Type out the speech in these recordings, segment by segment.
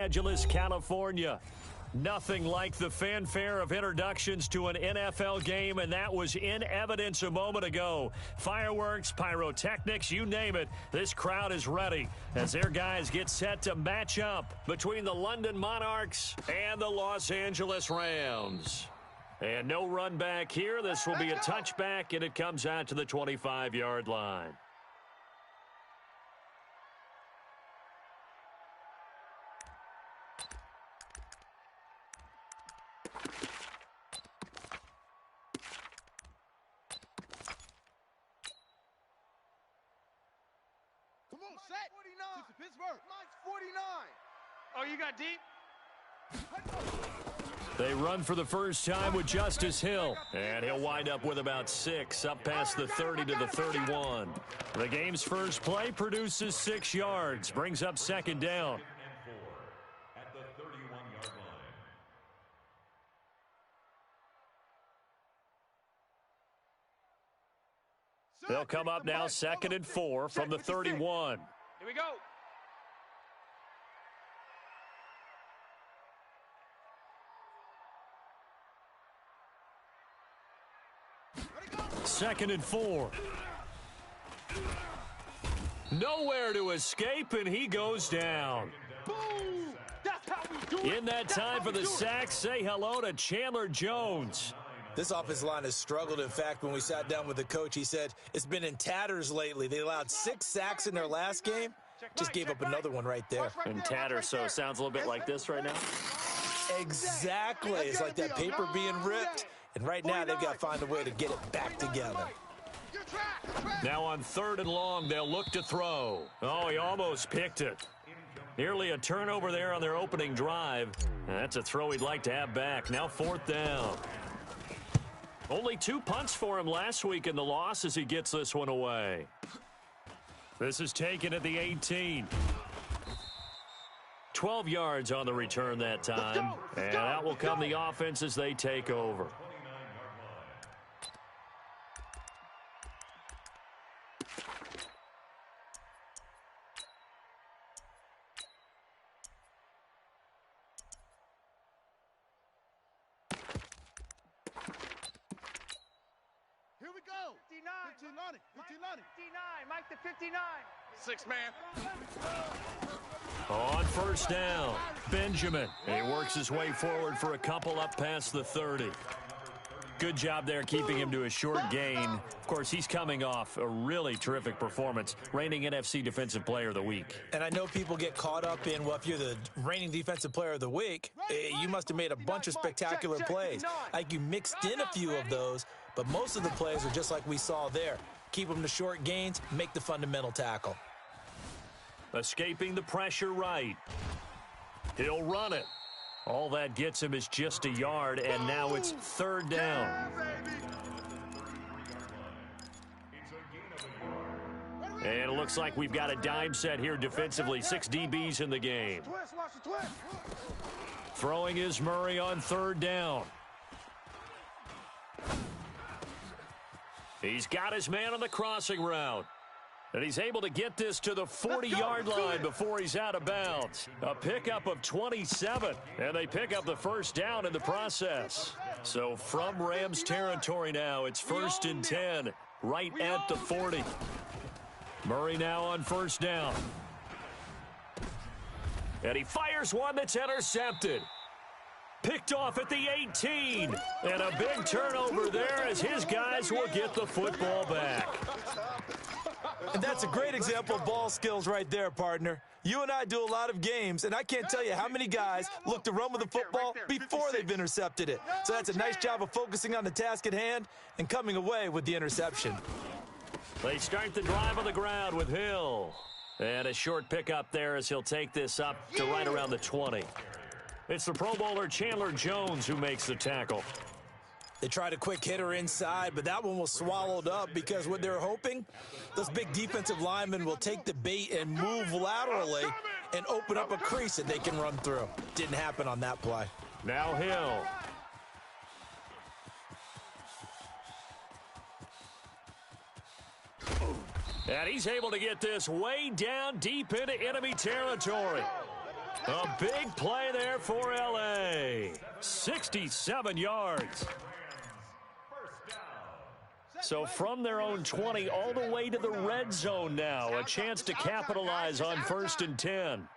Angeles, California. Nothing like the fanfare of introductions to an NFL game, and that was in evidence a moment ago. Fireworks, pyrotechnics, you name it, this crowd is ready as their guys get set to match up between the London Monarchs and the Los Angeles Rams. And no run back here. This will be a touchback, and it comes out to the 25-yard line. Set. 49. To Pittsburgh. Mine's 49. Oh, you got deep? They run for the first time with Justice Hill, and he'll wind up with about 6, up past the 30 to the 31. The game's first play produces 6 yards, brings up second down. At the 31-yard line. They'll come up now, 2nd and 4 from the 31. Here we go. Second and 4. Nowhere to escape, and he goes down. Boom! That's how we do it. In that time for the sack, say hello to Chandler Jones. This offensive line has struggled. In fact, when we sat down with the coach, he said it's been in tatters lately. They allowed 6 sacks in their last game. Just gave up another one right there. In tatters, so it sounds a little bit like this right now. Exactly. It's like that paper being ripped. And right now, they've got to find a way to get it back together. Now on 3rd and long, they'll look to throw. Oh, he almost picked it. Nearly a turnover there on their opening drive. That's a throw he'd like to have back. Now 4th down. Only 2 punts for him last week in the loss as he gets this one away. This is taken at the 18. 12 yards on the return that time. And out will come the offense as they take over. Here we go. 59. 59. Mike the 59. 6 man. On 1st down, Benjamin. He works his way forward for a couple up past the 30. Good job there keeping him to a short gain. Of course, he's coming off a really terrific performance, reigning NFC Defensive Player of the Week. And I know people get caught up in, well, if you're the reigning Defensive Player of the Week, you must have made a bunch of spectacular plays. Like you mixed in a few of those, but most of the plays are just like we saw there. Keep them to short gains, make the fundamental tackle. Escaping the pressure right. He'll run it. All that gets him is just a yard, and now it's 3rd down. And it looks like we've got a dime set here defensively. 6 DBs in the game. Throwing is Murray on 3rd down. He's got his man on the crossing route. And he's able to get this to the 40-yard line before he's out of bounds. A pickup of 27, and they pick up the 1st down in the process. So from Rams territory now, it's 1st and 10, right at the 40. Murray now on 1st down. And he fires one that's intercepted. Picked off at the 18. And a big turnover there as his guys will get the football back. And that's a great example of ball skills right there, partner. You and I do a lot of games, and I can't tell you how many guys look to run with the football before they've intercepted it. So that's a nice job of focusing on the task at hand and coming away with the interception. They start the drive on the ground with Hill. And a short pickup there as he'll take this up to right around the 20. It's the Pro Bowler Chandler Jones who makes the tackle. They tried a quick hitter inside, but that one was swallowed up because what they're hoping, those big defensive linemen will take the bait and move laterally and open up a crease that they can run through. Didn't happen on that play. Now Hill. And he's able to get this way down deep into enemy territory. A big play there for L.A. 67 yards. So from their own 20 all the way to the red zone now. A chance to capitalize on 1st and 10.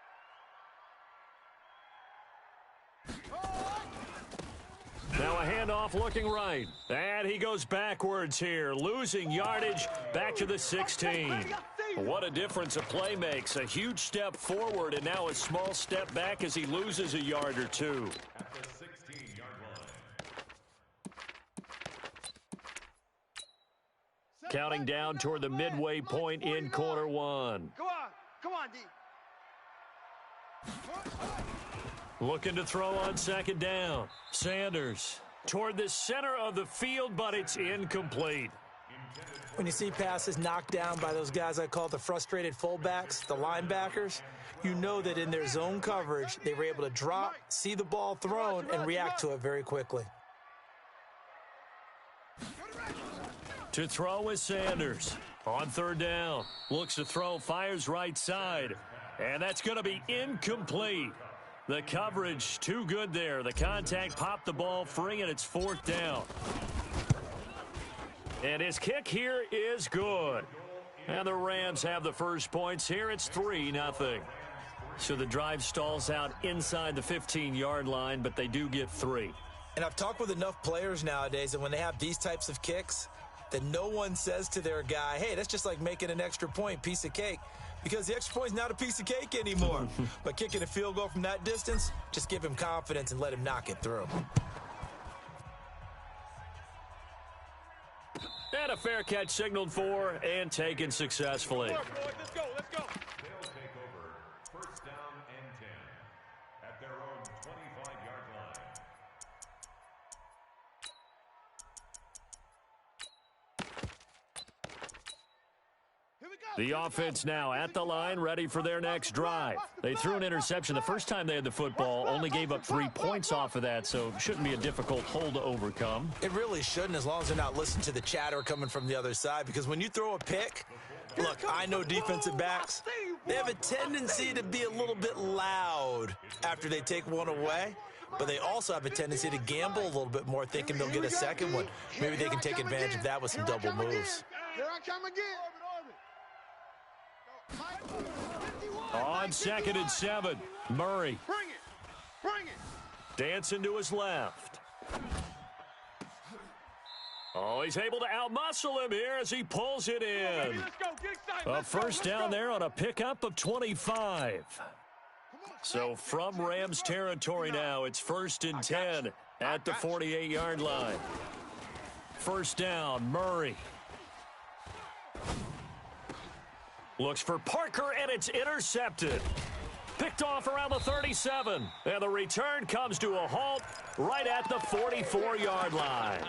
Now a handoff looking right. And he goes backwards here, losing yardage back to the 16. What a difference a play makes. A huge step forward and now a small step back as he loses a yard or two. At the 16-yard line. Counting down toward the midway point in quarter one. Come on, D. Looking to throw on 2nd down. Sanders toward the center of the field, but it's incomplete. When you see passes knocked down by those guys I call the frustrated fullbacks, the linebackers, you know that in their zone coverage, they were able to drop, see the ball thrown, and react to it very quickly. To throw is Sanders. On 3rd down. Looks to throw, fires right side. And that's going to be incomplete. The coverage too good there. The contact popped the ball free, and it's 4th down. And his kick here is good. And the Rams have the first points here. It's 3-0. So the drive stalls out inside the 15-yard line, but they do get 3. And I've talked with enough players nowadays that when they have these types of kicks, that no one says to their guy, hey, that's just like making an extra point, piece of cake. Because the extra point's not a piece of cake anymore. But kicking a field goal from that distance, just give him confidence and let him knock it through. And a fair catch signaled for and taken successfully. Let's go. They'll take over 1st down and 10 at their own 25-yard line. The offense now at the line, ready for their next drive. They threw an interception the first time they had the football, only gave up 3 points off of that, so shouldn't be a difficult hole to overcome. It really shouldn't, as long as they're not listening to the chatter coming from the other side, because when you throw a pick, look, I know defensive backs, they have a tendency to be a little bit loud after they take one away, but they also have a tendency to gamble a little bit more, thinking they'll get a second one. Maybe they can take advantage of that with some double moves. Here I come again. On 2nd and 7, Murray Bring it. dancing to his left. Oh, he's able to outmuscle him here as he pulls it in. Let's go. Get excited. A first down there on a pickup of 25. So from Rams territory now, it's 1st and 10 at the 48-yard line. First down, Murray. Looks for Parker, and it's intercepted. Picked off around the 37. And the return comes to a halt right at the 44-yard line.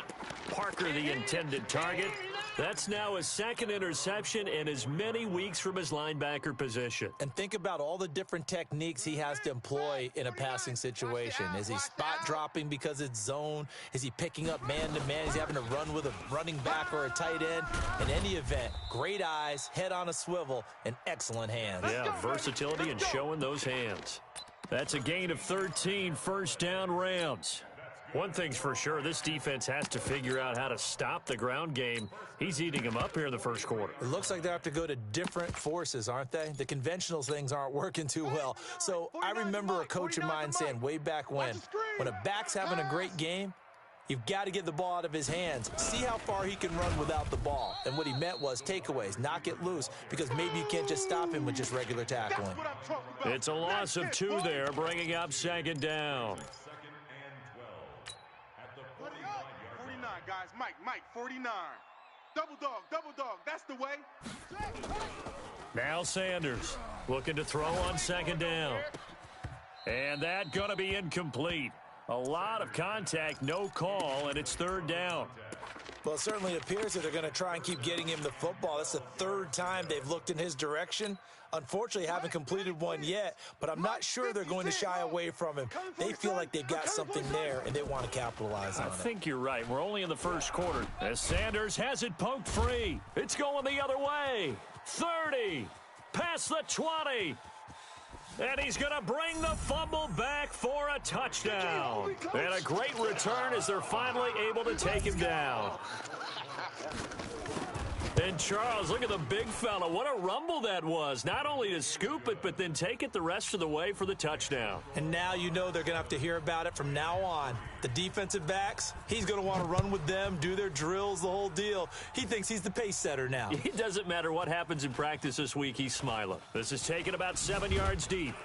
Parker, the intended target. That's now his 2nd interception in as many weeks from his linebacker position. And think about all the different techniques he has to employ in a passing situation. Is he spot dropping because it's zone? Is he picking up man-to-man? Is he having to run with a running back or a tight end? In any event, great eyes, head on a swivel, and excellent hands. Yeah, versatility and showing those hands. That's a gain of 13, first down Rams. One thing's for sure, this defense has to figure out how to stop the ground game. He's eating them up here in the first quarter. It looks like they have to go to different forces, aren't they? The conventional things aren't working too well. So I remember a coach of mine saying way back when a back's having a great game, you've got to get the ball out of his hands. See how far he can run without the ball. And what he meant was takeaways, knock it loose, because maybe you can't just stop him with just regular tackling. It's a loss of 2 there, bringing up 2nd down. 49, guys. Mike, 49. Double dog, that's the way. Now Sanders looking to throw on 2nd down. And that going to be incomplete. A lot of contact, no call, and it's 3rd down. Well, it certainly appears that they're going to try and keep getting him the football. That's the 3rd time they've looked in his direction. Unfortunately, haven't completed one yet, but I'm not sure they're going to shy away from him. They feel like they've got something there, and they want to capitalize on it. I think you're right. We're only in the first quarter. As Sanders has it poked free. It's going the other way. 30. Past the 20. And he's going to bring the fumble back for a touchdown. And a great return as they're finally able to take him down. And Charles, look at the big fella. What a rumble that was. Not only to scoop it, but then take it the rest of the way for the touchdown. And now you know they're going to have to hear about it from now on. The defensive backs, he's going to want to run with them, do their drills, the whole deal. He thinks he's the pace setter now. It doesn't matter what happens in practice this week, he's smiling. This is taken about 7 yards deep.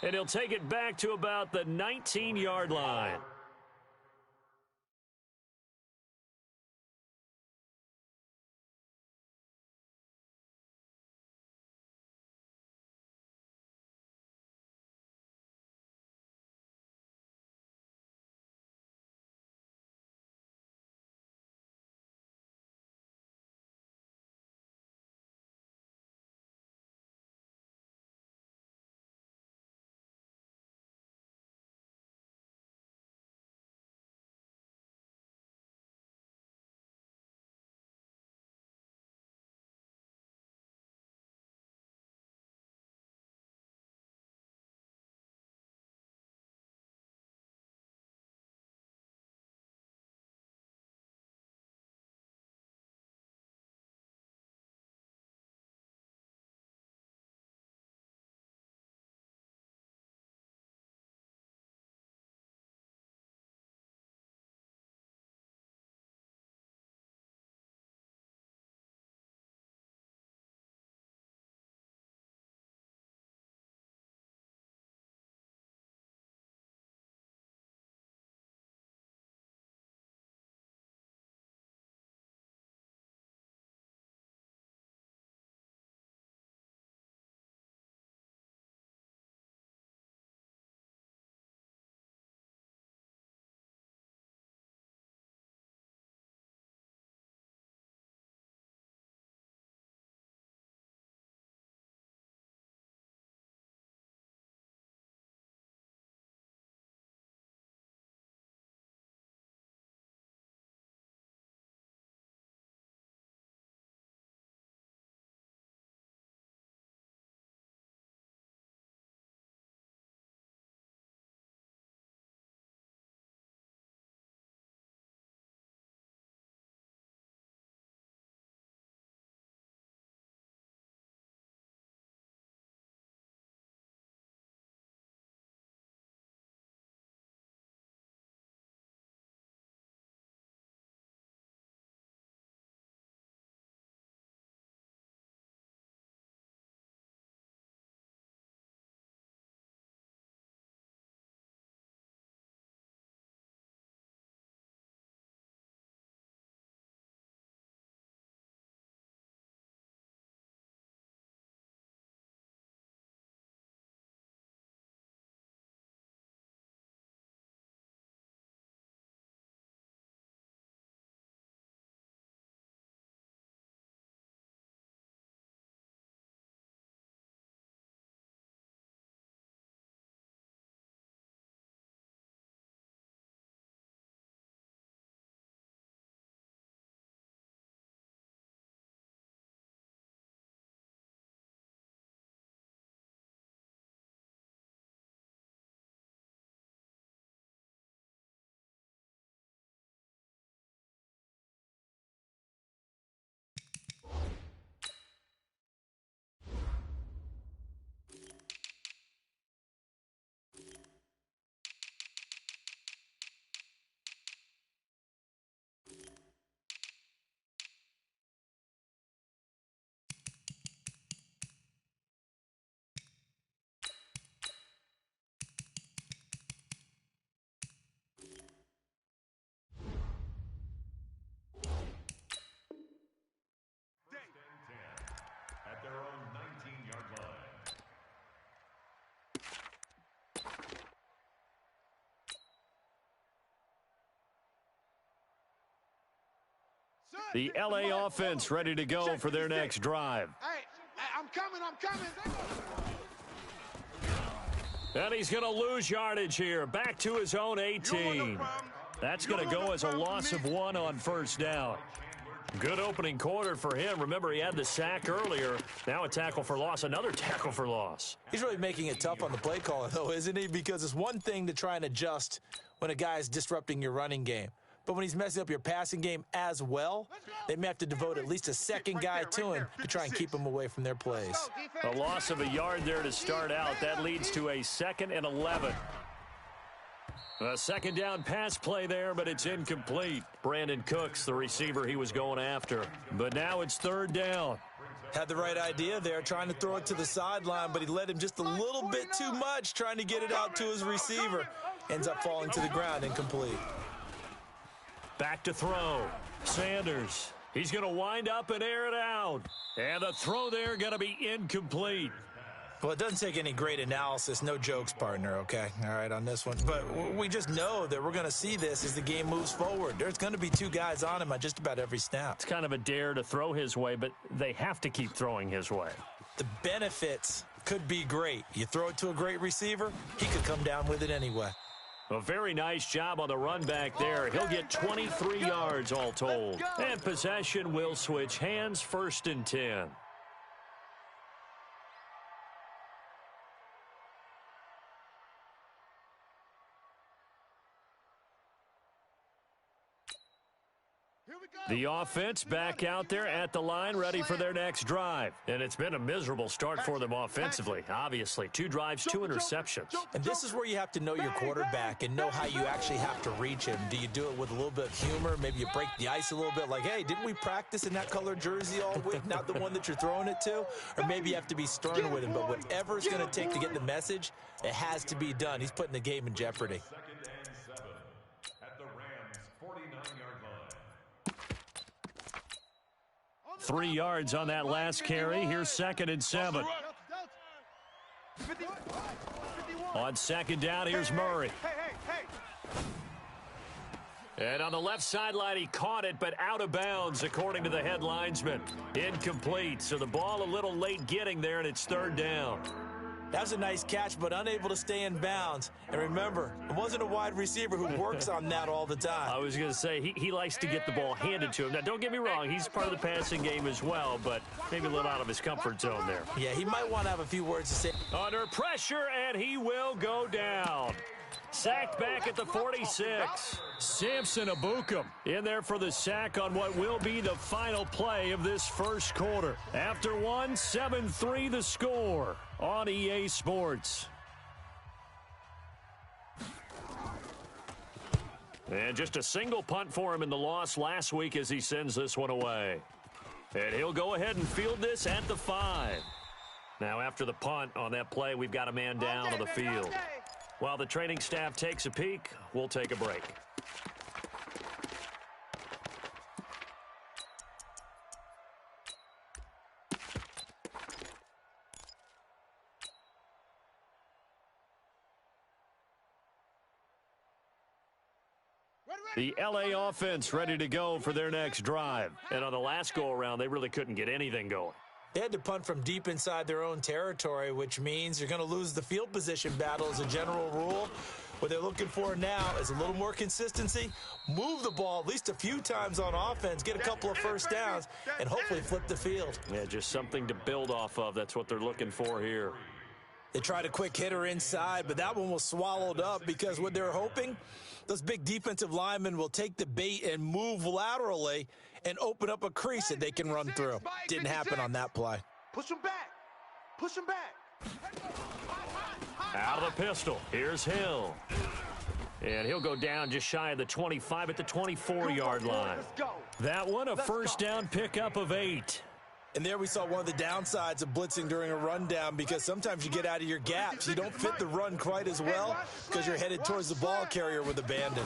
And he'll take it back to about the 19-yard line. The LA offense ready to go for their next drive. Hey, I'm coming. And he's going to lose yardage here. Back to his own 18. That's going to go as a loss of 1 on first down. Good opening quarter for him. Remember, he had the sack earlier. Now a tackle for loss, another tackle for loss. He's really making it tough on the play caller, though, isn't he? Because it's one thing to try and adjust when a guy is disrupting your running game. But when he's messing up your passing game as well, they may have to devote at least a second guy to him to try and keep him away from their plays. A loss of a yard there to start out. That leads to a 2nd and 11. A second down pass play there, but it's incomplete. Brandon Cooks, the receiver he was going after. But now it's 3rd down. Had the right idea there, trying to throw it to the sideline, but he led him just a little bit too much, trying to get it out to his receiver. Ends up falling to the ground, incomplete. Back to throw. Sanders. He's going to wind up and air it out. And the throw there going to be incomplete. Well, it doesn't take any great analysis. No jokes, partner, okay? All right, on this one. But we just know that we're going to see this as the game moves forward. There's going to be 2 guys on him on just about every snap. It's kind of a dare to throw his way, but they have to keep throwing his way. The benefits could be great. You throw it to a great receiver, he could come down with it anyway. A very nice job on the run back there. He'll get 23 yards all told. And possession will switch hands, 1st and 10. The offense back out there at the line, ready for their next drive. And it's been a miserable start for them offensively, obviously. 2 drives, 2 interceptions. And this is where you have to know your quarterback and know how you actually have to reach him. Do you do it with a little bit of humor? Maybe you break the ice a little bit, like, hey, didn't we practice in that colored jersey all week? Not the one that you're throwing it to? Or maybe you have to be stern with him. But whatever it's going to take to get the message, it has to be done. He's putting the game in jeopardy. 2nd and 7 at the Rams' 49-yard line. 3 yards on that last carry. Here's 2nd and 7. On 2nd down, here's Murray. And on the left sideline, he caught it, but out of bounds, according to the head linesman. Incomplete, so the ball a little late getting there, and it's 3rd down. That was a nice catch, but unable to stay in bounds. And remember, it wasn't a wide receiver who works on that all the time. I was going to say, he likes to get the ball handed to him. Now, don't get me wrong, he's part of the passing game as well, but maybe a little out of his comfort zone there. Yeah, he might want to have a few words to say. Under pressure, and he will go down. Sacked back at the 46. Samson Ebukam in there for the sack on what will be the final play of this 1st quarter. After 1, 7-3 the score on EA Sports. And just a single punt for him in the loss last week as he sends this one away. And he'll go ahead and field this at the 5. Now after the punt on that play, we've got a man down on the field. While the training staff takes a peek, we'll take a break. The LA offense ready to go for their next drive. And on the last go-around, they really couldn't get anything going. They had to punt from deep inside their own territory, which means you're going to lose the field position battle as a general rule. What they're looking for now is a little more consistency, move the ball at least a few times on offense, get a couple of 1st downs, and hopefully flip the field. Yeah, just something to build off of. That's what they're looking for here. They tried a quick hitter inside, but that one was swallowed up because what they're hoping, those big defensive linemen will take the bait and move laterally and open up a crease that they can run through. Didn't happen on that play. Push him back. Push him back. Out of the pistol. Here's Hill. And he'll go down just shy of the 25 at the 24-yard line. That one, a 1st down pickup of 8. And there we saw one of the downsides of blitzing during a rundown because sometimes you get out of your gaps. You don't fit the run quite as well because you're headed towards the ball carrier with abandon.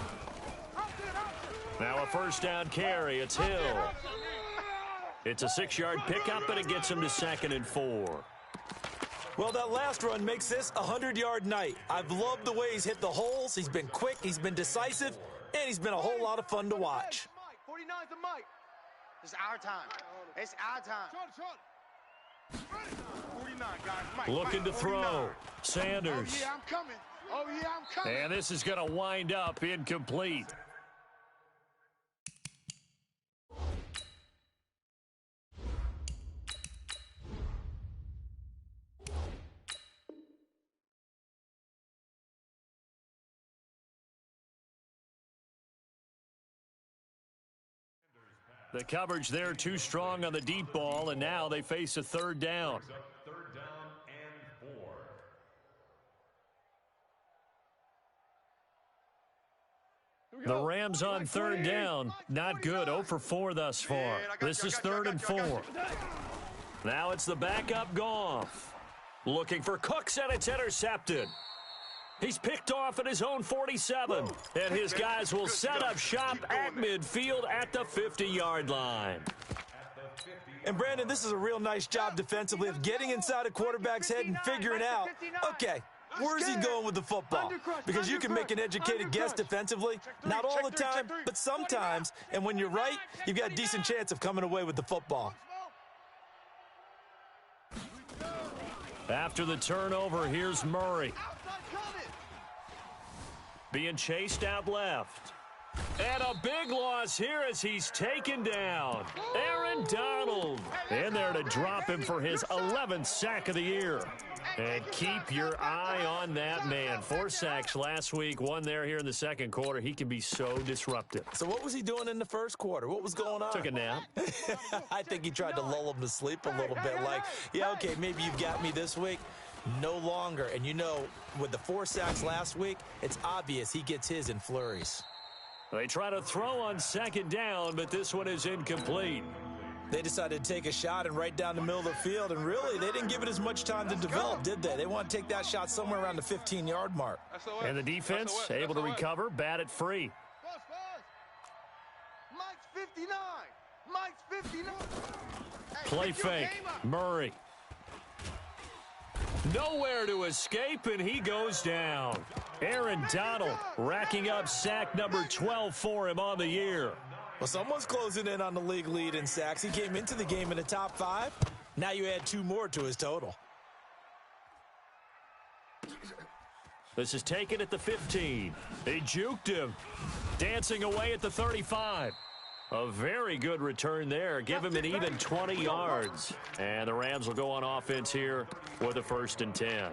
Now a 1st down carry. It's Hill. It's a 6-yard pickup, and it gets him to 2nd and 4. Well, that last run makes this a 100-yard night. I've loved the way he's hit the holes. He's been quick, he's been decisive, and he's been a whole lot of fun to watch. 49's the mic. It's our time. It's our time. 49, guys. Mike, looking to throw. Sanders. Oh, yeah, I'm coming. Oh, yeah, I'm coming. And this is going to wind up incomplete. The coverage there too strong on the deep ball, and now they face a third down. Third down and 4. The Rams on third down. Not good. 0 for 4 thus far. This is 3rd and 4. Now it's the backup Goff. Looking for Cooks, and it's intercepted. He's picked off at his own 47. And his guys will set up shop at midfield at the 50-yard line. And, Brandon, this is a real nice job defensively of getting inside a quarterback's head and figuring out, okay, where's he going with the football? Because you can make an educated guess defensively, not all the time, but sometimes. And when you're right, you've got a decent chance of coming away with the football. After the turnover, here's Murray. Being chased out left. And a big loss here as he's taken down. Aaron Donald in there to drop him for his 11th sack of the year. And keep your eye on that man. 4 sacks last week, 1 there here in the second quarter. He can be so disruptive. So what was he doing in the first quarter? What was going on? Took a nap. I think he tried to lull him to sleep a little bit. Like, yeah, okay, maybe you've got me this week. No longer. And you know, with the 4 sacks last week, it's obvious he gets his in flurries. They try to throw on second down, but this one is incomplete. They decided to take a shot and right down the middle of the field, and really, they didn't give it as much time to develop, did they? They want to take that shot somewhere around the 15-yard mark. And the defense able to recover, bat it free. Mike's 59. Mike's 59. Play fake. Murray. Nowhere to escape, and he goes down. Aaron Donald racking up sack number 12 for him on the year. Well, someone's closing in on the league lead in sacks. He came into the game in the top 5. Now you add 2 more to his total. This is taken at the 15. They juked him. Dancing away at the 35. A very good return there. Give him an even 20 yards. And the Rams will go on offense here with a 1st and 10.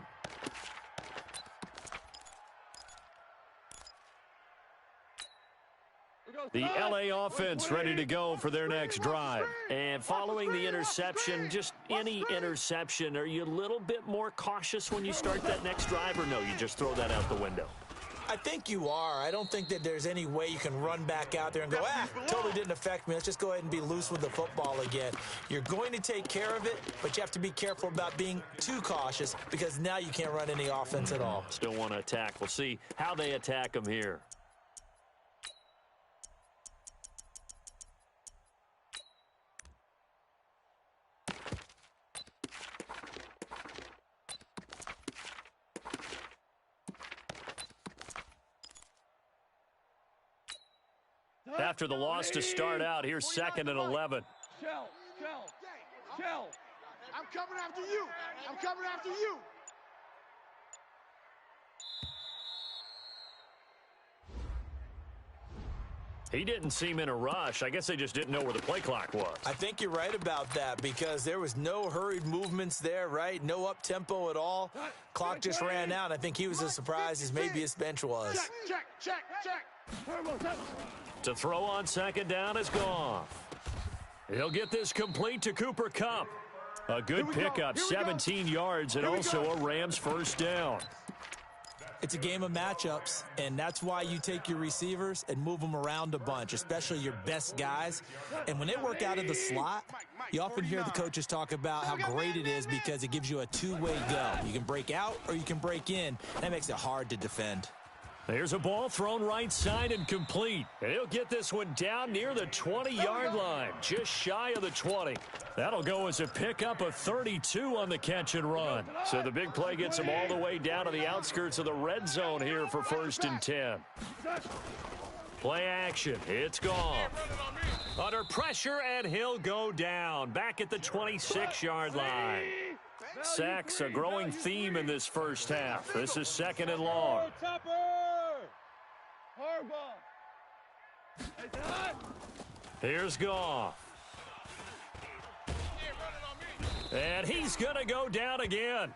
The LA offense ready to go for their next drive. And following the interception, just any interception, are you a little bit more cautious when you start that next drive, or no, you just throw that out the window? I think you are. I don't think that there's any way you can run back out there and go, totally didn't affect me. Let's just go ahead and be loose with the football again. You're going to take care of it, but you have to be careful about being too cautious because now you can't run any offense at all. Still want to attack. We'll see how they attack them here. After the loss to start out, here's 2nd and 11. Shell. I'm coming after you. I'm coming after you. He didn't seem in a rush. I guess they just didn't know where the play clock was. I think you're right about that because there was no hurried movements there, right? No up-tempo at all. Clock just ran out. I think he was as surprised as maybe his bench was. Check. To throw on second down is Goff. He'll get this complete to Cooper Kupp. A good pickup, 17 yards, and also a Rams 1st down. It's a game of matchups, and that's why you take your receivers and move them around a bunch, especially your best guys. And when they work out of the slot, you often hear the coaches talk about how great it is because it gives you a 2-way go. You can break out or you can break in. That makes it hard to defend. There's a ball thrown right side and complete. And he'll get this one down near the 20-yard line, just shy of the 20. That'll go as a pickup of 32 on the catch and run. So the big play gets him all the way down to the outskirts of the red zone here for 1st and 10. Play action. It's Goff. Under pressure, and he'll go down. Back at the 26-yard line. Sacks, a growing theme in this first half. This is 2nd and long. Here's Goff. And he's going to go down again.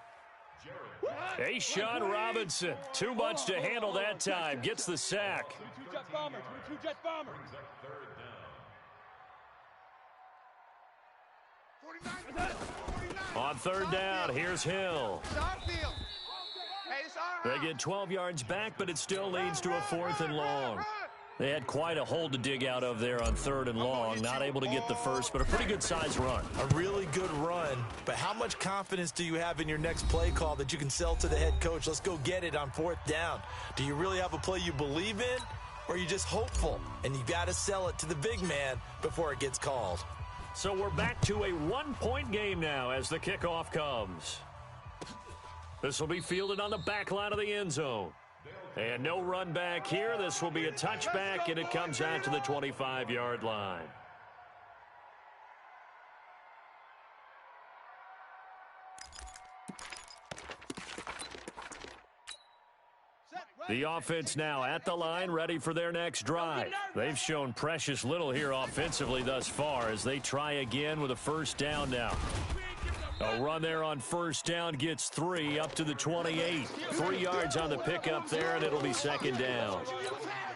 A'Shawn Robinson, too much to handle that time, gets the sack. On third down, here's Hill. They get 12 yards back, but it still leads to a 4th and long. They had quite a hole to dig out of there on 3rd and long. Not able to get the first, but a pretty good-sized run. A really good run, but how much confidence do you have in your next play call that you can sell to the head coach? Let's go get it on 4th down. Do you really have a play you believe in, or are you just hopeful? And you got to sell it to the big man before it gets called. So we're back to a 1-point game now as the kickoff comes. This will be fielded on the back line of the end zone. And no run back here. This will be a touchback, and it comes out to the 25-yard line. The offense now at the line, ready for their next drive. They've shown precious little here offensively thus far as they try again with a first down now. A run there on first down gets 3 up to the 28. 3 yards on the pickup there, and it'll be second down.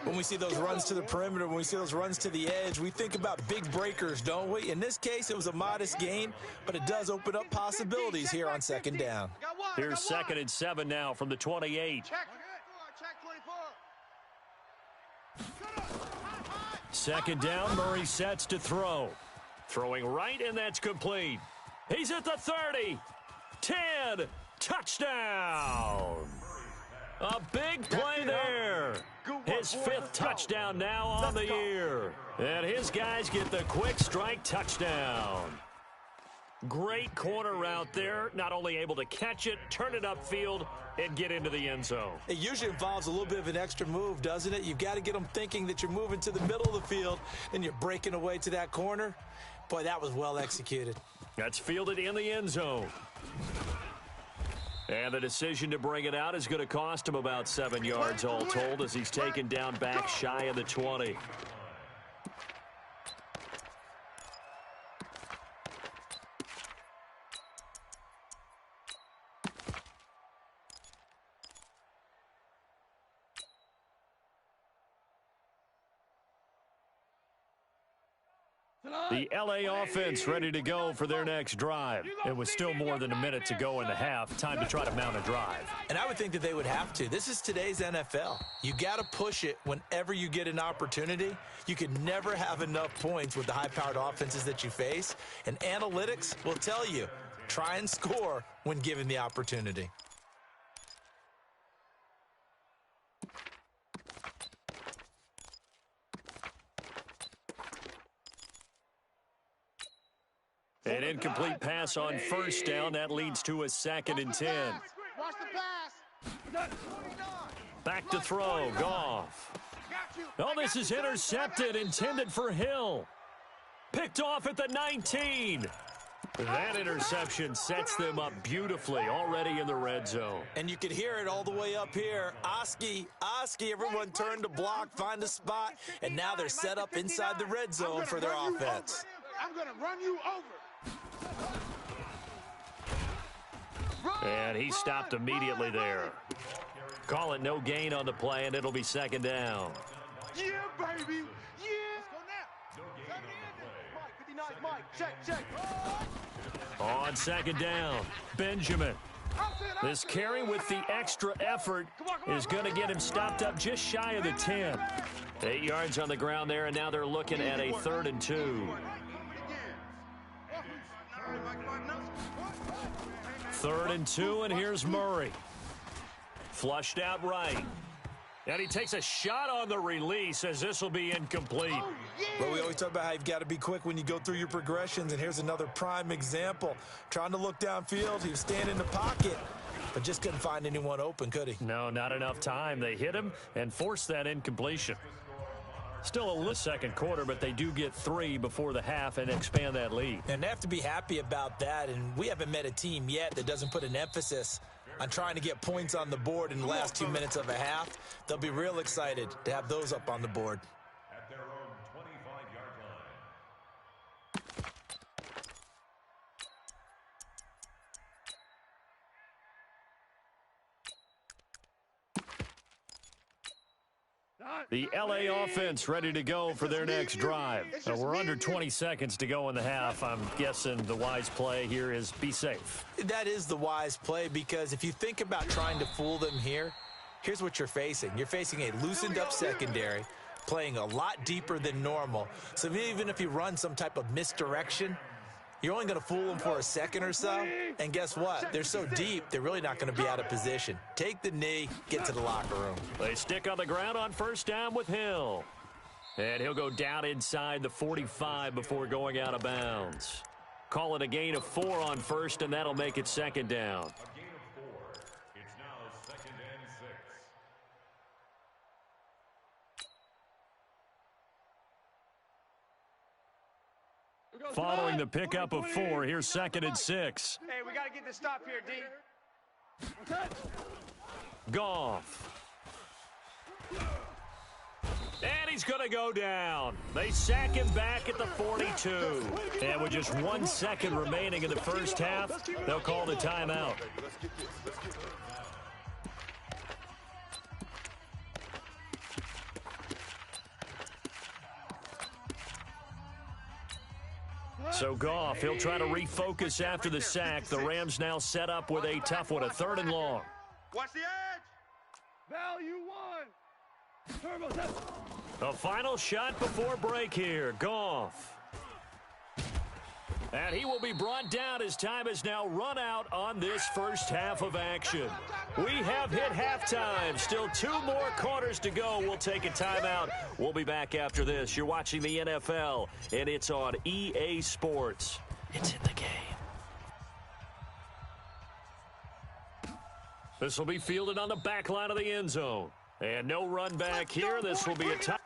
When we see those runs to the perimeter, when we see those runs to the edge, we think about big breakers, don't we? In this case, it was a modest gain, but it does open up possibilities here on second down. Here's 2nd and 7 now from the 28. Second down, Murray sets to throw. Throwing right, and that's complete. He's at the 30. 10. Touchdown. A big play there. His 5th touchdown now on the year. And his guys get the quick strike touchdown. Great corner route there. Not only able to catch it, turn it upfield, and get into the end zone. It usually involves a little bit of an extra move, doesn't it? You've got to get them thinking that you're moving to the middle of the field, and you're breaking away to that corner. Boy, that was well executed. That's fielded in the end zone. And the decision to bring it out is going to cost him about 7 yards all told as he's taken down back shy of the 20. The LA offense ready to go for their next drive. It was still more than a minute to go in the half. Time to try to mount a drive. And I would think that they would have to. This is today's NFL. You got to push it whenever you get an opportunity. You can never have enough points with the high-powered offenses that you face. And analytics will tell you, try and score when given the opportunity. An incomplete pass on first down. That leads to a 2nd and 10. Watch the pass. Back to throw. Goff. Oh, this is intercepted. Intended for Hill. Picked off at the 19. That interception sets them up beautifully already in the red zone. And you could hear it all the way up here. Oski, everyone turned to block, find a spot, and now they're set up inside the red zone for their offense. I'm going to run you over. And he stopped immediately there. Call it no gain on the play, and it'll be second down. Yeah, baby. Yeah. Let's go now. Mike, 59, Mike. Check. On second down, Benjamin. This carry with the extra effort is going to get him stopped up just shy of the 10. 8 yards on the ground there, and now they're looking at a 3rd and 2. 3rd and 2, and here's Murray. Flushed out right. And he takes a shot on the release as this will be incomplete. Well, we always talk about how you've got to be quick when you go through your progressions, and here's another prime example. Trying to look downfield, he was standing in the pocket, but just couldn't find anyone open, could he? No, not enough time. They hit him and forced that incompletion. Still a little second quarter, but they do get 3 before the half and expand that lead. And they have to be happy about that, and we haven't met a team yet that doesn't put an emphasis on trying to get points on the board in the last 2 minutes of a half. They'll be real excited to have those up on the board. At their own 25-yard line. The LA offense ready to go for their next drive. We're under 20 seconds to go in the half. I'm guessing the wise play here is be safe. That is the wise play, because if you think about trying to fool them here, here's what you're facing. You're facing a loosened up secondary, playing a lot deeper than normal. So even if you run some type of misdirection, you're only going to fool them for a second or so. And guess what? They're so deep, they're really not going to be out of position. Take the knee, get to the locker room. They stick on the ground on first down with Hill. And he'll go down inside the 45 before going out of bounds. Call it a gain of 4 on first, and that'll make it second down. A gain of 4. It's now 2nd and 6. Following the pickup of 4, here's 2nd and 6. Hey, we got to get the stop here, D. Goff. And he's going to go down. They sack him back at the 42. And with just 1 second remaining in the first half, they'll call the timeout. So Goff, he'll try to refocus after the sack. The Rams now set up with a tough one, a 3rd and long. Watch the edge. Value 1. Turbo test. The final shot before break here, Goff. And he will be brought down as time has now run out on this first half of action. We have hit halftime. Still 2 more quarters to go. We'll take a timeout. We'll be back after this. You're watching the NFL, and it's on EA Sports. It's in the game. This will be fielded on the back line of the end zone. And no run back here. This will be a time.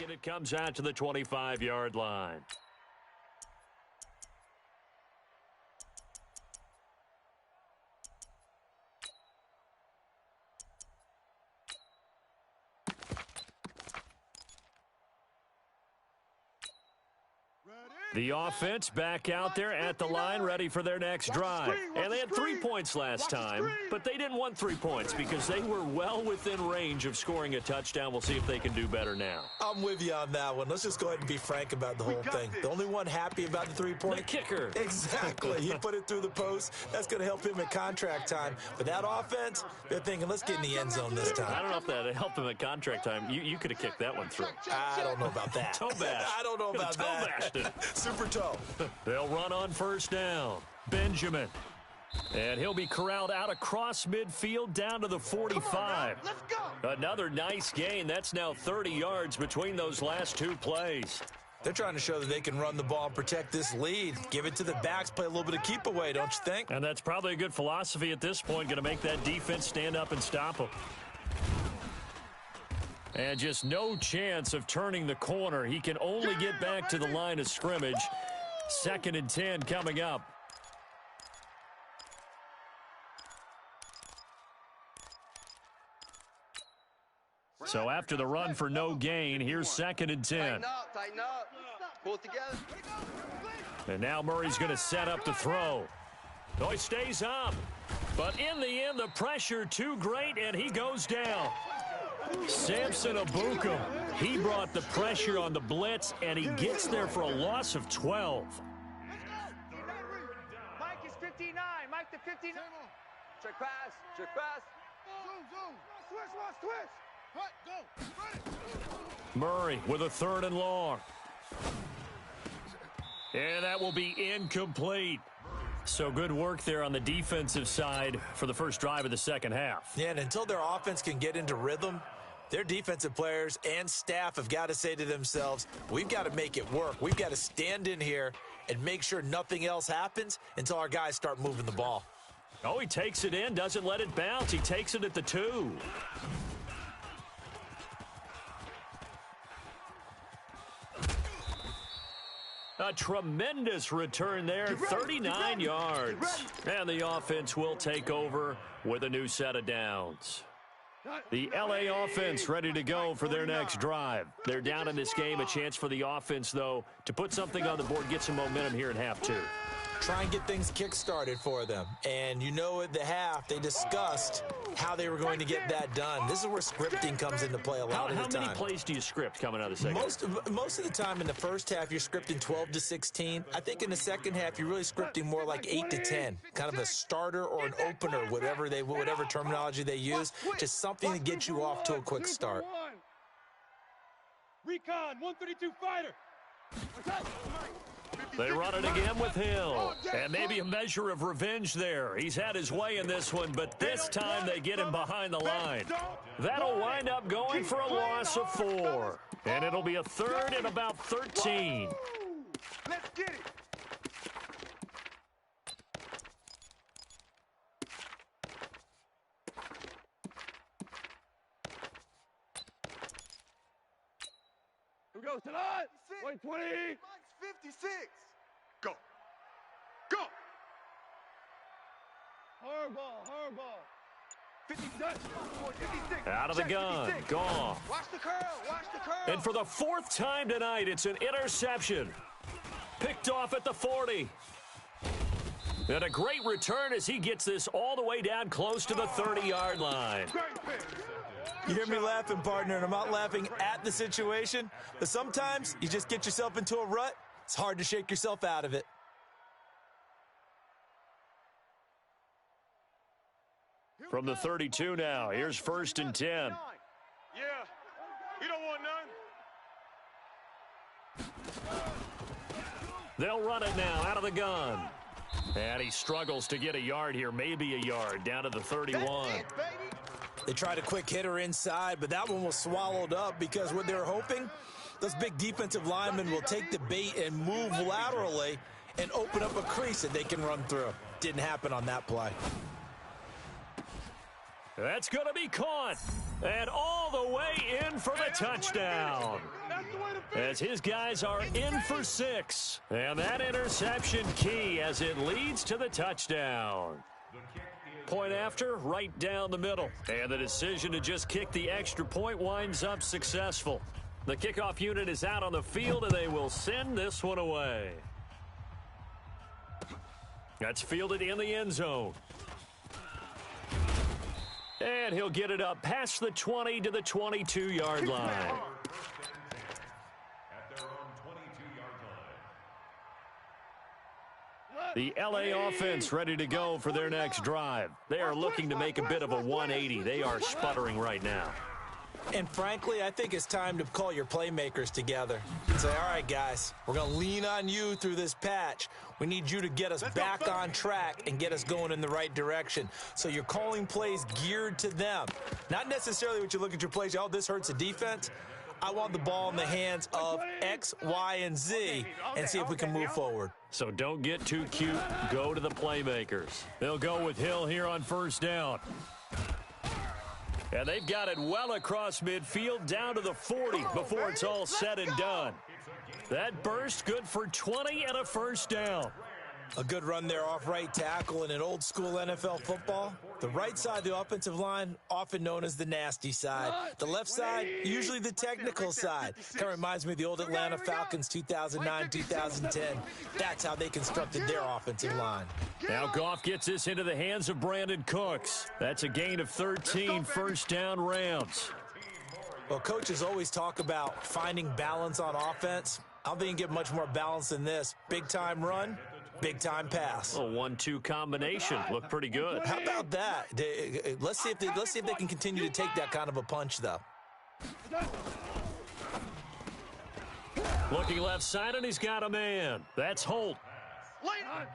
and it comes out to the 25-yard line. The offense back out there at the line, ready for their next drive. And they had 3 points last time, but they didn't want 3 points because they were well within range of scoring a touchdown. We'll see if they can do better now. I'm with you on that one. Let's just go ahead and be frank about the whole thing. The only one happy about the 3-point? The kicker. Exactly. He put it through the post. That's going to help him at contract time. But that offense, they're thinking, let's get in the end zone this time. I don't know if that helped him at contract time. You could have kicked that one through. I don't know about that. Toe bash. I don't know about Toe that. bashed it. Super toe. They'll run on first down. Benjamin. And he'll be corralled out across midfield down to the 45. Let's go. Another nice gain. That's now 30 yards between those last 2 plays. They're trying to show that they can run the ball and protect this lead. Give it to the backs, play a little bit of keep away, don't you think? And that's probably a good philosophy at this point, going to make that defense stand up and stop them. And just no chance of turning the corner. He can only get back to the line of scrimmage. 2nd and 10 coming up. So after the run for no gain, here's 2nd and 10. Tighten up. Pull it together. And now Murray's going to set up the throw. Oh, he stays up. But in the end, the pressure too great, and he goes down. Samson Abukum, he brought the pressure on the blitz, and he gets there for a loss of 12. Mike is 59. Mike to 59. Check pass. Switch. Murray with a 3rd and long. And that will be incomplete. So good work there on the defensive side for the first drive of the second half. Yeah, and until their offense can get into rhythm, their defensive players and staff have got to say to themselves, we've got to make it work. We've got to stand in here and make sure nothing else happens until our guys start moving the ball. Oh, he takes it in, doesn't let it bounce. He takes it at the 2. A tremendous return there, 39 yards. And the offense will take over with a new set of downs. The LA offense ready to go for their next drive. They're down in this game. A chance for the offense, though, to put something on the board, get some momentum here in half 2. Try and get things kick-started for them. And you know at the half, they discussed how they were going to get that done. This is where scripting comes into play a lot of the time. How many plays do you script coming out of the second half? Most of the time in the first half, you're scripting 12 to 16. I think in the second half, you're really scripting more like 8 to 10. Kind of a starter or an opener, whatever terminology they use. Just something to get you off to a quick start. Recon, 132 fighter. They run it again with Hill. And maybe a measure of revenge there. He's had his way in this one, but this time they get him behind the line. That'll wind up going for a loss of 4. And it'll be a 3rd and about 13. Let's get it. Here we go, Salah. 120. 56. Go. Go. Hardball. 56. Out of the gun. Gone. Watch the curl. And for the 4th time tonight, it's an interception. Picked off at the 40. And a great return as he gets this all the way down close to the 30-yard line. You hear me laughing, partner, and I'm not laughing at the situation, but sometimes you just get yourself into a rut. It's hard to shake yourself out of it. From the 32 now, here's 1st and 10. Yeah. You don't want none. They'll run it now out of the gun. And he struggles to get a yard here, maybe a yard, down to the 31. They tried a quick hitter inside, but that one was swallowed up because what they were hoping, those big defensive linemen will take the bait and move laterally and open up a crease that they can run through. Didn't happen on that play. That's going to be caught. And all the way in for the touchdown. That's the way as his guys are in for 6. And that interception key as it leads to the touchdown. Point after, right down the middle. And the decision to just kick the extra point winds up successful. The kickoff unit is out on the field, and they will send this one away. That's fielded in the end zone. And he'll get it up past the 20 to the 22-yard line. At their own 22-yard line. The LA offense ready to go for their next drive. They are looking to make a bit of a 180. They are sputtering right now. And frankly, I think it's time to call your playmakers together and say, all right, guys, we're going to lean on you through this patch. We need you to get us back on track and get us going in the right direction. So you're calling plays geared to them. Not necessarily what you look at your plays, oh, this hurts the defense. I want the ball in the hands of X, Y, and Z and see if we can move forward. So don't get too cute. Go to the playmakers. They'll go with Hill here on first down. And they've got it well across midfield down to the 40 before it's all said and done. That burst good for 20 and a first down. A good run there off right tackle in an old school NFL football. The right side of the offensive line, often known as the nasty side. The left side, usually the technical side. Kind of reminds me of the old Atlanta Falcons 2009, 2010. That's how they constructed their offensive line. Now Goff gets this into the hands of Brandon Cooks. That's a gain of 13, first down Rams. Well, coaches always talk about finding balance on offense. I don't think you can get much more balance than this. Big time run, big time pass. A 1-2 combination. Looked pretty good. How about that? Let's see if they can continue to take that kind of a punch, though. Looking left side, and he's got a man. That's Holt.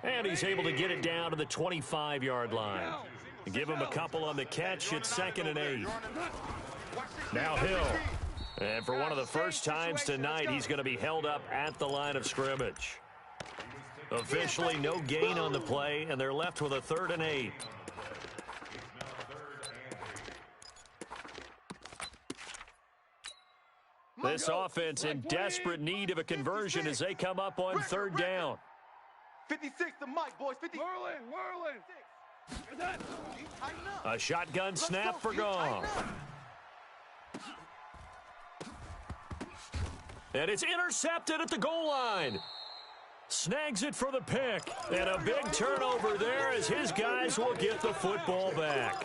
And he's able to get it down to the 25-yard line. Give him a couple on the catch. It's 2nd and 8. Now Hill. And for one of the first times tonight, he's going to be held up at the line of scrimmage. Officially no gain on the play, and they're left with a 3rd and 8. This offense in desperate need of a conversion as they come up on 3rd down. 56 to Mike, boys. 50. A shotgun snap for Goff. And it's intercepted at the goal line. Snags it for the pick. And a big turnover there as his guys will get the football back.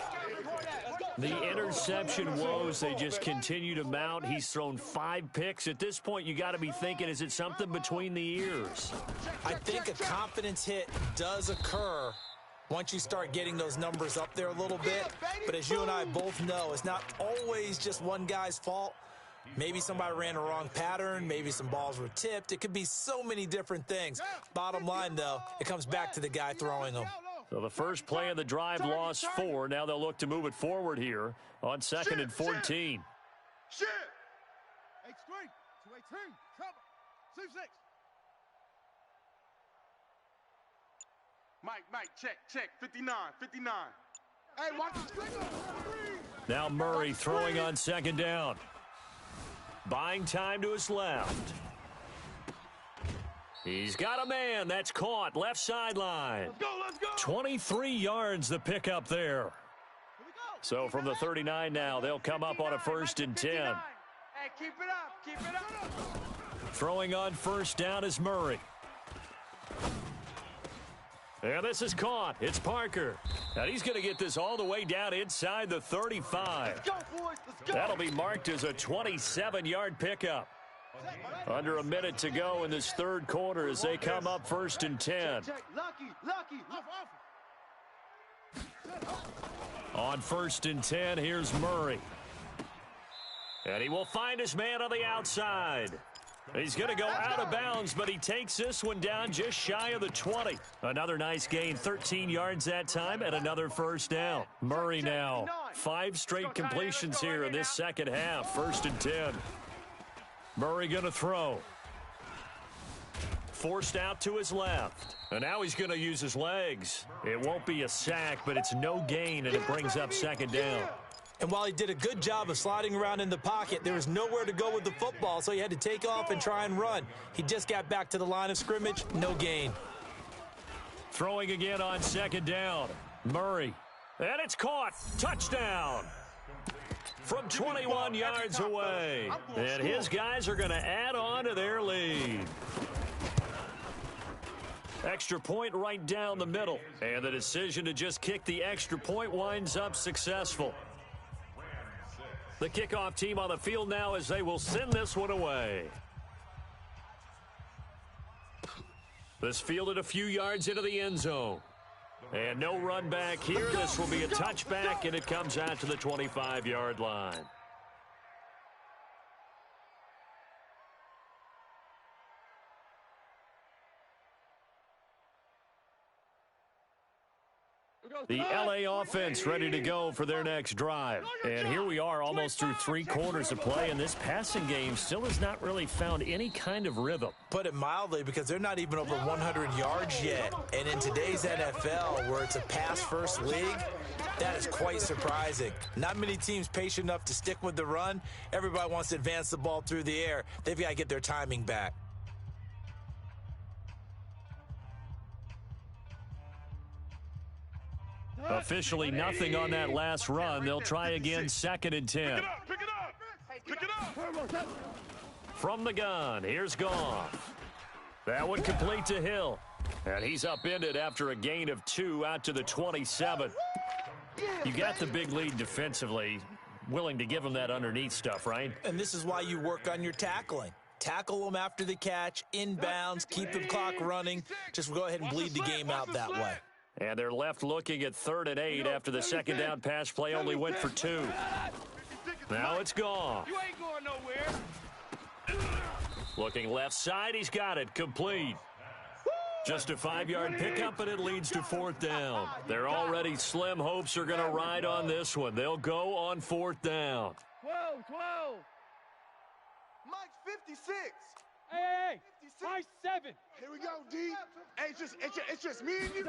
The interception woes, they just continue to mount. He's thrown 5 picks. At this point, you got to be thinking, is it something between the ears? I think a confidence hit does occur once you start getting those numbers up there a little bit. But as you and I both know, it's not always just one guy's fault. Maybe somebody ran a wrong pattern. Maybe some balls were tipped. It could be so many different things. Bottom line, though, it comes back to the guy throwing them. So the first play of the drive lost 4. Now they'll look to move it forward here on 2nd and 14. Shit. 8-3, 2-18, trouble, 2-6. Mike, check. 59. Hey, watch the screen. Now Murray throwing on 2nd down. Buying time to his left. He's got a man. That's caught. Left sideline. Let's go. 23 yards the pickup there. So from the 39 now, they'll come up on a 1st and 10. Hey, keep it up. Throwing on 1st down is Murray. And this is caught. It's Parker. And he's going to get this all the way down inside the 35. Let's go, boys. Let's go. That'll be marked as a 27-yard pickup. Under a minute to go in this 3rd quarter as they come up 1st and 10. Lucky. On 1st and 10, here's Murray. And he will find his man on the outside. He's going to go out of bounds, but he takes this one down just shy of the 20. Another nice gain, 13 yards that time, and another 1st down. Murray now, 5 straight completions here in this 2nd half, 1st and 10. Murray going to throw. Forced out to his left. And now he's going to use his legs. It won't be a sack, but it's no gain, and it brings up 2nd down. And while he did a good job of sliding around in the pocket, there was nowhere to go with the football, so he had to take off and try and run. He just got back to the line of scrimmage, no gain. Throwing again on second down. Murray. And it's caught. Touchdown. From 21 yards away. And his guys are going to add on to their lead. Extra point right down the middle. And the decision to just kick the extra point winds up successful. The kickoff team on the field now as they will send this one away. This fielded a few yards into the end zone. And no run back here. This will be a touchback, and it comes out to the 25-yard line. The LA offense ready to go for their next drive. And here we are almost through 3 quarters of play, and this passing game still has not really found any kind of rhythm. Put it mildly, because they're not even over 100 yards yet. And in today's NFL, where it's a pass-first league, that is quite surprising. Not many teams patient enough to stick with the run. Everybody wants to advance the ball through the air. They've got to get their timing back. Officially nothing on that last run. They'll try again, 2nd and 10. Pick it up. From the gun, here's Goff. That one complete to Hill. And he's upended after a gain of 2 out to the 27. You got the big lead defensively. Willing to give him that underneath stuff, right? And this is why you work on your tackling. Tackle them after the catch, inbounds, keep the clock running. Just go ahead and bleed the game out that way. And they're left looking at 3rd and 8 after the second down pass play only went for 2. Now it's Goff. You ain't going nowhere. Looking left side, he's got it. Complete. Just a 5-yard pickup, and it leads to 4th down. They're already slim hopes are going to ride on this one. They'll go on 4th down. 12. Mike's 56. Hey, 5-7. Here we go, D. Hey, it's just me and you.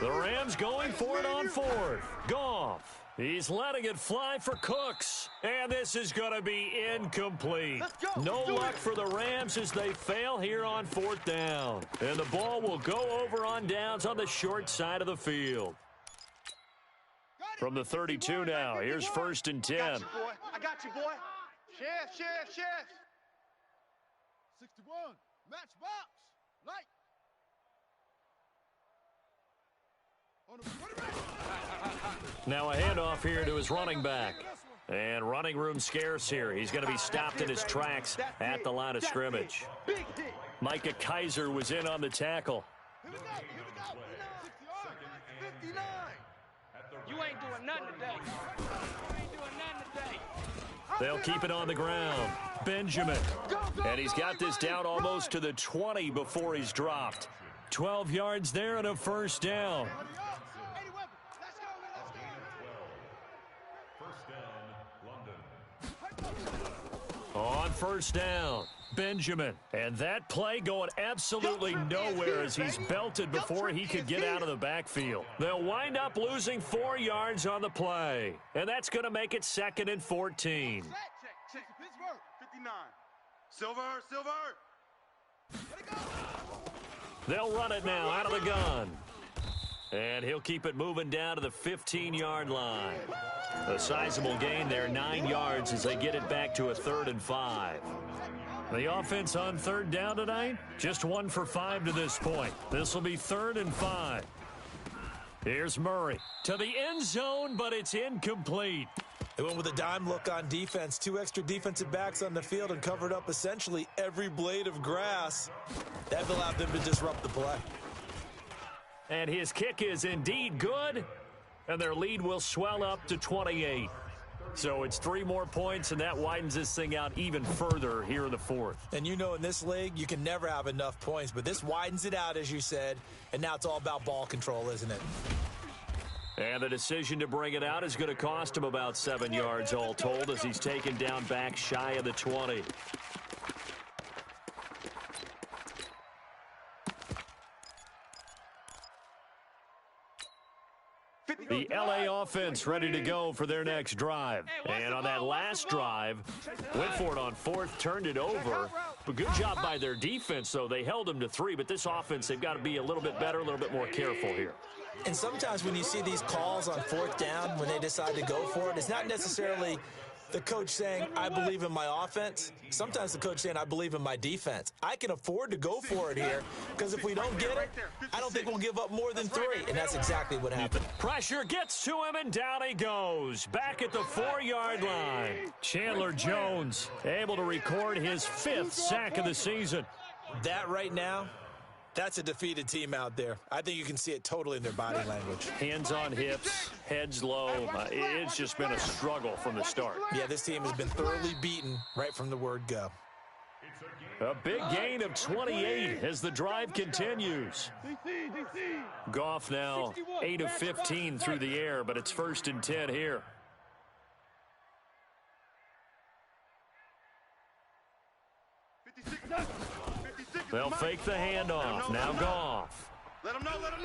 The Rams going for it on 4th. Goff. He's letting it fly for Cooks. And this is going to be incomplete. No luck for the Rams as they fail here on 4th down. And the ball will go over on downs on the short side of the field. From the 32 now, here's 1st and 10. I got you, boy. Chef. 61. Matchbox. Light. Now a handoff here to his running back. And running room scarce here. He's going to be stopped in his tracks at the line of scrimmage. Micah Kiser was in on the tackle. Here we go. 59. You ain't doing nothing today. They'll keep it on the ground. Benjamin. And he's got this down almost to the 20 before he's dropped. 12 yards there and a 1st down. On 1st down, Benjamin. And that play going absolutely nowhere as he's belted before he could get out of the backfield. They'll wind up losing 4 yards on the play. And that's going to make it 2nd and 14. Check. Pittsburgh. 59. Silver. They'll run it now out of the gun. And he'll keep it moving down to the 15-yard line. A sizable gain there, 9 yards as they get it back to a 3rd and 5. The offense on 3rd down tonight, just 1 for 5 to this point. This will be 3rd and 5. Here's Murray to the end zone, but it's incomplete. They went with a dime look on defense. 2 extra defensive backs on the field and covered up essentially every blade of grass. That allowed them to disrupt the play. And his kick is indeed good, and their lead will swell up to 28. So it's 3 more points, and that widens this thing out even further here in the 4th. And you know in this league, you can never have enough points, but this widens it out, as you said, and now it's all about ball control, isn't it? And the decision to bring it out is going to cost him about 7 yards all told as he's taken down back shy of the 20. The LA offense ready to go for their next drive. And on that last drive, went for it on fourth, turned it over. But good job by their defense, though. They held them to 3, but this offense, they've got to be a little bit better, a little bit more careful here. And sometimes when you see these calls on fourth down, when they decide to go for it, it's not necessarily the coach saying, I believe in my offense. Sometimes the coach saying, I believe in my defense. I can afford to go for it here because if we don't get it, I don't think we'll give up more than 3. And that's exactly what happened. Pressure gets to him, and down he goes. Back at the 4-yard line. Chandler Jones able to record his 5th sack of the season. That right now, that's a defeated team out there. I think you can see it totally in their body language. Hands on hips, heads low. It's just been a struggle from the start. Yeah, this team has been thoroughly beaten right from the word go. A big gain of 28 as the drive continues. Goff now 8 of 15 through the air, but it's 1st and 10 here. They'll fake the handoff. Now Goff.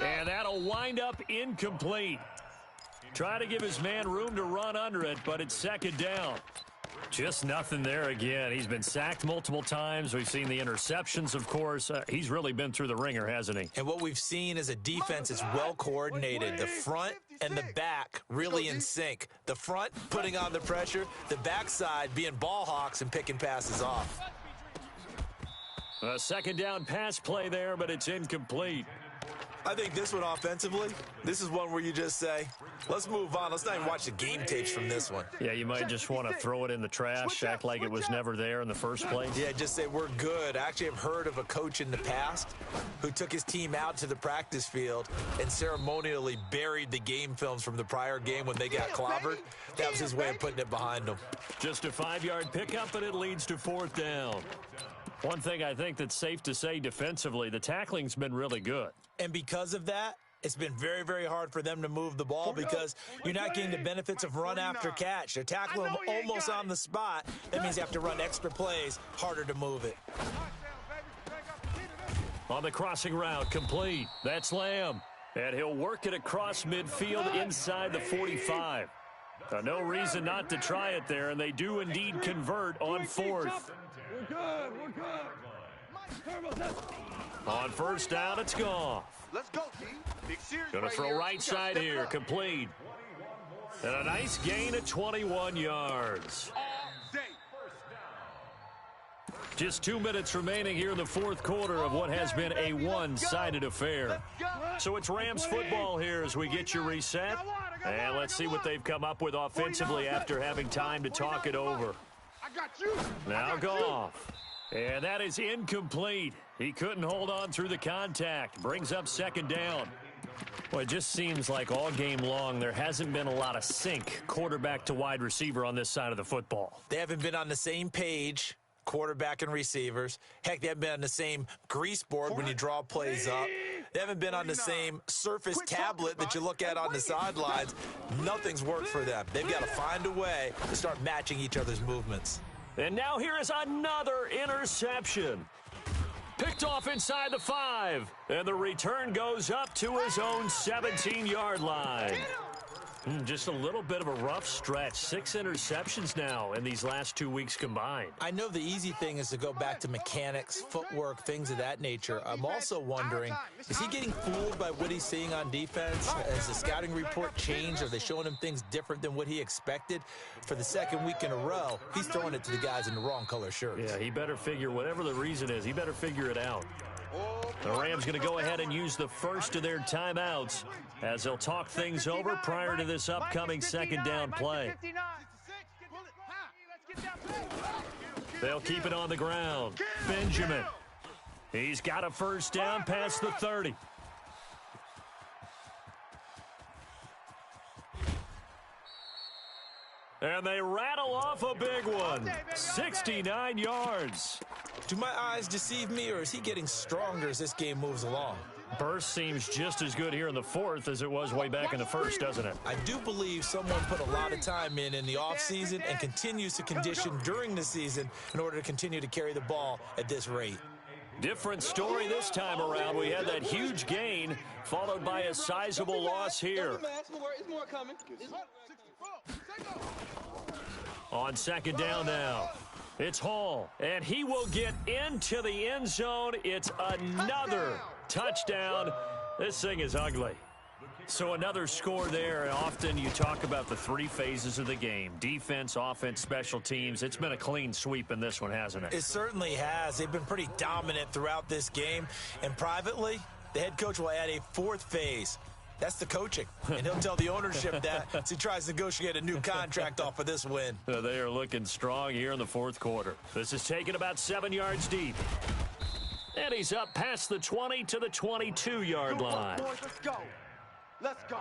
And that'll wind up incomplete. Try to give his man room to run under it, but it's 2nd down. Just nothing there again. He's been sacked multiple times. We've seen the interceptions, of course. He's really been through the ringer, hasn't he? And what we've seen is a defense that's well coordinated. The front and the back really in sync. The front putting on the pressure, the backside being ball hawks and picking passes off. A 2nd down pass play there, but it's incomplete. I think this one offensively, this is one where you just say, let's move on. Let's not even watch the game tapes from this one. Yeah, you might just want to throw it in the trash, act like it was never there in the first place. Yeah, just say we're good. I actually have heard of a coach in the past who took his team out to the practice field and ceremonially buried the game films from the prior game when they got clobbered. That was his way of putting it behind them. Just a 5-yard pickup, and it leads to 4th down. One thing I think that's safe to say defensively, the tackling's been really good. And because of that, it's been very, very hard for them to move the ball because you're not getting the benefits of run after catch. They're tackling them almost on the spot. That means you have to run extra plays, harder to move it. On the crossing route, complete. That's Lamb. And he'll work it across midfield inside the 45. No reason not to try it there, and they do indeed convert on 4th. We're good. On 1st down, it's Goff. Let's go, T. Big series. Going to throw right side here, complete. And a nice gain of 21 yards. Just 2 minutes remaining here in the 4th quarter of what has been a one-sided affair. So it's Rams football here as we get you reset. And let's see what they've come up with offensively after having time to talk it over. Now Goff. And that is incomplete. He couldn't hold on through the contact. Brings up 2nd down. Well, it just seems like all game long there hasn't been a lot of sync quarterback to wide receiver on this side of the football. They haven't been on the same page, quarterback and receivers. Heck, they haven't been on the same grease board when you draw plays up. They haven't been on the same Surface tablet that you look at on the sidelines. Nothing's worked for them. They've got to find a way to start matching each other's movements. And now here is another interception. Picked off inside the 5. And the return goes up to his own 17-yard line. Just a little bit of a rough stretch. 6 interceptions now in these last 2 weeks combined. I know the easy thing is to go back to mechanics, footwork, things of that nature. I'm also wondering, is he getting fooled by what he's seeing on defense? Has the scouting report changed? Are they showing him things different than what he expected? For the 2nd week in a row, he's throwing it to the guys in the wrong color shirts. Yeah, he better figure, whatever the reason is, he better figure it out. The Rams going to go ahead and use the first of their timeouts as they'll talk things over prior to this upcoming 2nd down play. They'll keep it on the ground. Benjamin. He's got a 1st down past the 30. And they rattle off a big one. 69 yards. Do my eyes deceive me, or is he getting stronger as this game moves along? Burst seems just as good here in the 4th as it was way back in the 1st, doesn't it? I do believe someone put a lot of time in the offseason and continues to condition during the season in order to continue to carry the ball at this rate. Different story this time around. We had that huge gain followed by a sizable loss here. It's more coming. On second down now, it's Hall, and he will get into the end zone. It's another touchdown. This thing is ugly. So another score there, and often you talk about the three phases of the game: defense, offense, special teams. It's been a clean sweep in this one, hasn't it? It certainly has. They've been pretty dominant throughout this game. And privately, the head coach will add a fourth phase. That's the coaching. And he'll tell the ownership that as he tries to negotiate a new contract off of this win. They are looking strong here in the fourth quarter. This is taken about 7 yards deep. And he's up past the 20 to the 22-yard line. Boys, let's go. Let's go.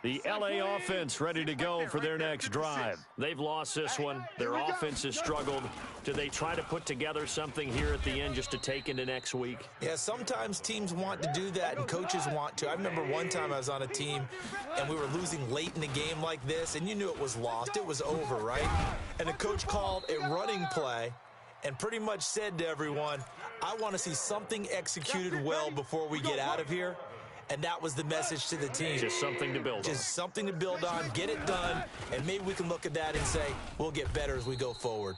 The LA offense ready to go for their next drive. They've lost this one. Their offense has struggled. Do they try to put together something here at the end just to take into next week? Yeah, sometimes teams want to do that and coaches want to. I remember one time I was on a team and we were losing late in the game like this, and you knew it was lost. It was over, right? And the coach called a running play and pretty much said to everyone, I want to see something executed well before we get out of here. And that was the message to the team. Just something to build on. Just something to build on, get it done, and maybe we can look at that and say, we'll get better as we go forward.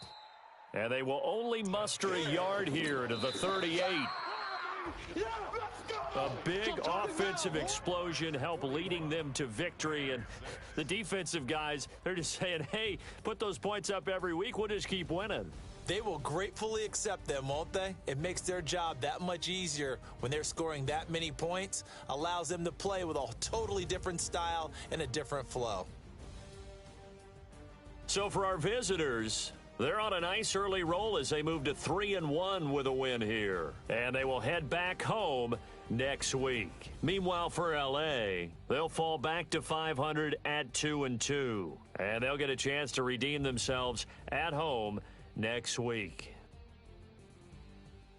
And they will only muster a yard here to the 38. A big offensive explosion helped leading them to victory. And the defensive guys, they're just saying, hey, put those points up every week. We'll just keep winning. They will gratefully accept them, won't they? It makes their job that much easier when they're scoring that many points, allows them to play with a totally different style and a different flow. So for our visitors, they're on a nice early roll as they move to 3-1 with a win here. And they will head back home next week. Meanwhile, for LA, they'll fall back to 500 at 2-2. And they'll get a chance to redeem themselves at home next week.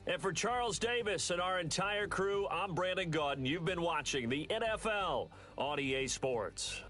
And for Charles Davis and our entire crew, I'm Brandon Gaudin. You've been watching the NFL on EA Sports.